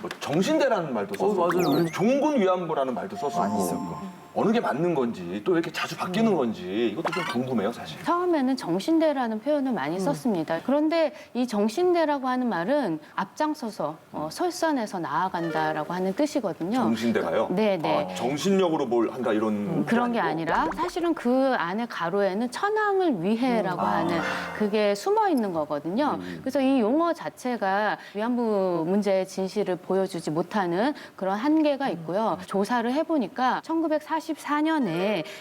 뭐 정신대라는 말도 썼었고 맞아요. 종군 위안부라는 말도 썼었고 많이 썼고. 어느 게 맞는 건지 또 왜 이렇게 자주 바뀌는 건지 이것도 좀 궁금해요 사실. 처음에는 정신대라는 표현을 많이 썼습니다. 그런데 이 정신대라고 하는 말은 앞장서서 설산에서 나아간다라고 하는 뜻이거든요. 정신대가요? 네네. 아, 정신력으로 뭘 한다 이런 그런 게 아니고? 아니라 사실은 그 안에 가로에는 천황을 위해라고 하는 그게 숨어 있는 거거든요. 그래서 이 용어 자체가 위안부 문제의 진실을 보여주지 못하는 그런 한계가 있고요. 조사를 해보니까 1944년에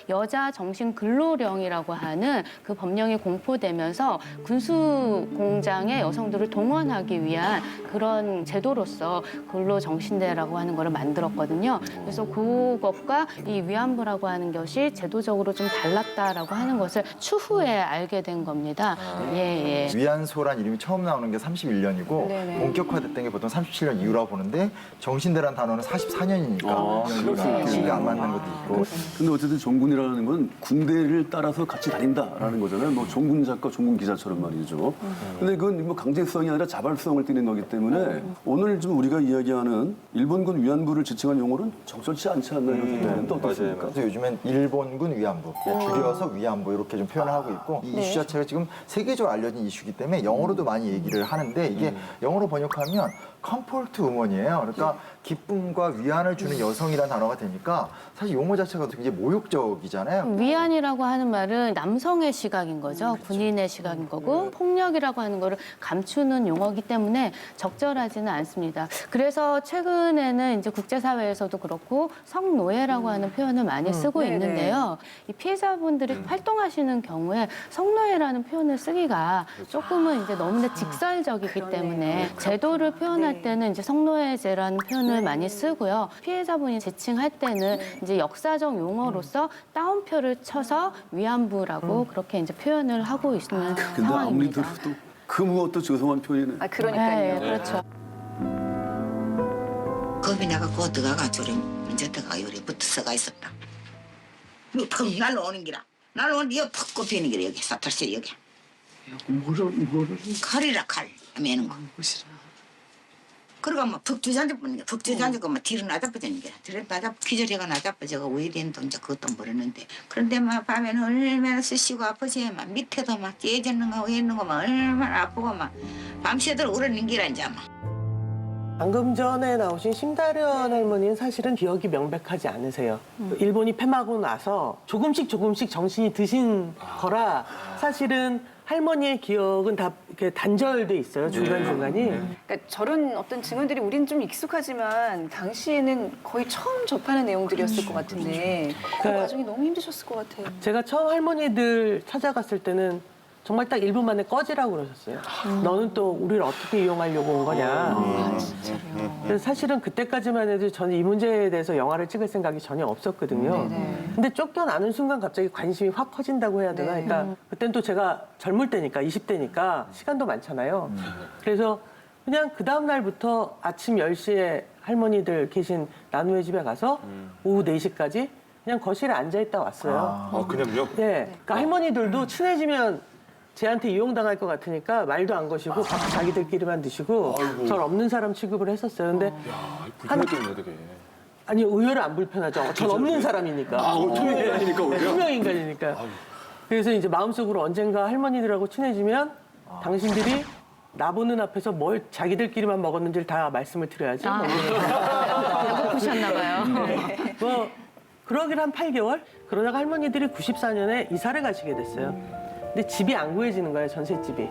여자 정신 근로령이라고 하는 그 법령이 공포되면서 군수 공장의 여성들을 동원하기 위한 그런 제도로서 근로정신대라고 하는 거를 만들었거든요. 그래서 그것과 이 위안부라고 하는 것이 제도적으로 좀 달랐다라고 하는 것을 추후에 알게 된 겁니다. 예, 예. 위안소란 이름이 처음 나오는 게 31년이고 네네. 본격화됐던 게 보통 37년 이후라고 보는데 정신대라는 단어는 44년이니까 기억이 안 맞는 것도 있고. 근데 어쨌든 종군이라는 건 군대를 따라서 같이 다닌다라는 거잖아요. 뭐 종군 작가, 종군 기자처럼 말이죠. 근데 그건 뭐 강제성이 아니라 자발성을 띠는 거기 때문에 오늘 좀 우리가 이야기하는 일본군 위안부를 지칭한 용어는 적절치 않지 않나 이런 생각은 또 어떻습니까? 그래서 요즘엔 일본군 위안부, 줄여서 위안부 이렇게 좀 표현을 하고 있고 이 이슈 자체가 지금 세계적으로 알려진 이슈이기 때문에 영어로도 많이 얘기를 하는데 이게 영어로 번역하면 컴포트 우먼이에요. 그러니까 기쁨과 위안을 주는 여성이라는 단어가 되니까 사실 용어 자체가 굉장히 모욕적이잖아요. 위안이라고 하는 말은 남성의 시각인 거죠. 군인의 시각인 거고 폭력이라고 하는 거를 감추는 용어이기 때문에 적절하지는 않습니다. 그래서 최근에는 이제 국제사회에서도 그렇고 성노예라고 하는 표현을 많이 쓰고 네네. 있는데요. 이 피해자분들이 활동하시는 경우에 성노예라는 표현을 쓰기가 조금은 이제 너무나 직설적이기 때문에 제도를 표현할 때는 이제 성노예제라는 표현을 많이 쓰고요. 피해자분이 지칭할 때는 이제 역사적 용어로서 따옴표를 쳐서 위안부라고 그렇게 이제 표현을 하고 있는 근데 아무리 상황입니다. 들어도 그 무엇도 죄송한 표현이네. 아, 그러니까요. 네, 그렇죠. 겁이 나갖고 들어가가지고 이제 들어가 요리 붙어서가 있었다. 이거 퍽 날라오는 기라. 날라오는데 여기 퍽 꼽히는 기라 여기 사탈실 여기. 뭐를 칼이라 칼 매는 거. 그러고 막 퍽주잔지 뿌는 게 퍽주잔지고 막 뒤로 나자빠지는 게. 뒤로 나자 기절해가 나자빠져가 우이된 동자 그것도 모르는데. 그런데 막 밤에는 얼마나 쓰시고 아프지 막 밑에도 막 째지는 거 위에 있는 거 막 얼마나 아프고 막 밤새도록 울었는 기라 이제 막. 방금 전에 나오신 심다련 할머니는 사실은 기억이 명백하지 않으세요. 일본이 패하고 나서 조금씩 정신이 드신 거라 사실은 할머니의 기억은 다 이렇게 단절돼 있어요. 중간중간이. 그러니까 저런 어떤 증언들이 우리는 좀 익숙하지만 당시에는 거의 처음 접하는 내용들이었을 것 같은데 그 과정이 너무 힘드셨을 것 같아요. 제가 처음 할머니들 찾아갔을 때는 정말 딱 1분 만에 꺼지라고 그러셨어요. 너는 또 우리를 어떻게 이용하려고 온 거냐. 그래서 사실은 그때까지만 해도 저는 이 문제에 대해서 영화를 찍을 생각이 전혀 없었거든요. 근데 쫓겨나는 순간 갑자기 관심이 확 커진다고 해야 되나? 그러니까 그땐 또 제가 젊을 때니까 20대니까 시간도 많잖아요. 그래서 그냥 그 다음 날부터 아침 10시에 할머니들 계신 나누의 집에 가서 오후 4시까지 그냥 거실에 앉아있다 왔어요. 아 그냥요? 네. 그러니까 할머니들도 친해지면 쟤한테 이용당할 것 같으니까 말도 안 거시고 밥 자기들끼리만 드시고 아이고. 전 없는 사람 취급을 했었어요. 근데 야 불편했겠네 되게. 아니 의외로 안 불편하죠. 전 없는 사람이니까. 투명 인간이니까 오히려? 투명 인간이니까. 그래서 이제 마음속으로 언젠가 할머니들하고 친해지면 당신들이 나 보는 앞에서 뭘 자기들끼리만 먹었는지를 다 말씀을 드려야지. 배고프셨나 봐요. 뭐 그러길 한 8개월? 그러다가 할머니들이 94년에 이사를 가시게 됐어요. 근데 집이 안 구해지는 거예요, 전셋집이.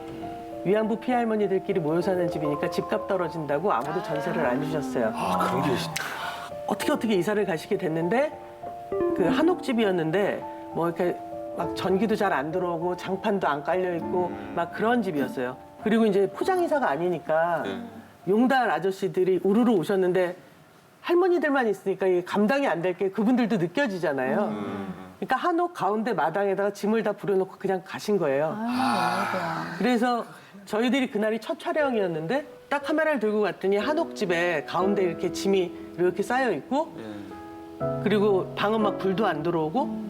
위안부 피해 할머니들끼리 모여 사는 집이니까 집값 떨어진다고 아무도 전세를 안 주셨어요. 아 그런 게 어떻게 이사를 가시게 됐는데 그 한옥집이었는데 뭐 이렇게 막 전기도 잘 안 들어오고 장판도 안 깔려 있고 막 그런 집이었어요. 그리고 이제 포장이사가 아니니까 용달 아저씨들이 우르르 오셨는데 할머니들만 있으니까 이게 감당이 안 될 게 그분들도 느껴지잖아요. 그러니까 한옥 가운데 마당에다가 짐을 다 부려놓고 그냥 가신 거예요. 그래서 저희들이 그날이 첫 촬영이었는데 딱 카메라를 들고 갔더니 한옥집에 가운데 이렇게 짐이 이렇게 쌓여 있고 그리고 방은 막 불도 안 들어오고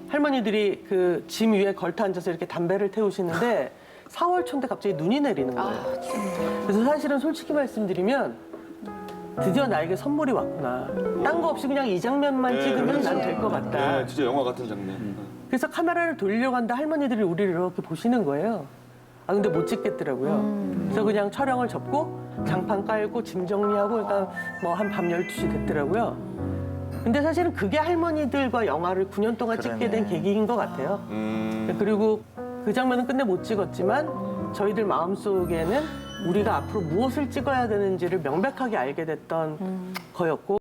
할머니들이 그 짐 위에 걸터 앉아서 이렇게 담배를 태우시는데 4월 초인데 갑자기 눈이 내리는 거예요. 그래서 사실은 솔직히 말씀드리면 드디어 나에게 선물이 왔구나. 딴 거 없이 그냥 이 장면만 찍으면 난 될 것 같다. 네, 진짜 영화 같은 장면. 그래서 카메라를 돌리려고 하는데 할머니들이 우리를 이렇게 보시는 거예요. 아 근데 못 찍겠더라고요. 그래서 그냥 촬영을 접고 장판 깔고 짐 정리하고 그러니까 뭐 한 밤 12시 됐더라고요. 근데 사실은 그게 할머니들과 영화를 9년 동안 찍게 된 계기인 것 같아요. 그리고 그 장면은 끝내 못 찍었지만 저희들 마음속에는 우리가 앞으로 무엇을 찍어야 되는지를 명백하게 알게 됐던 거였고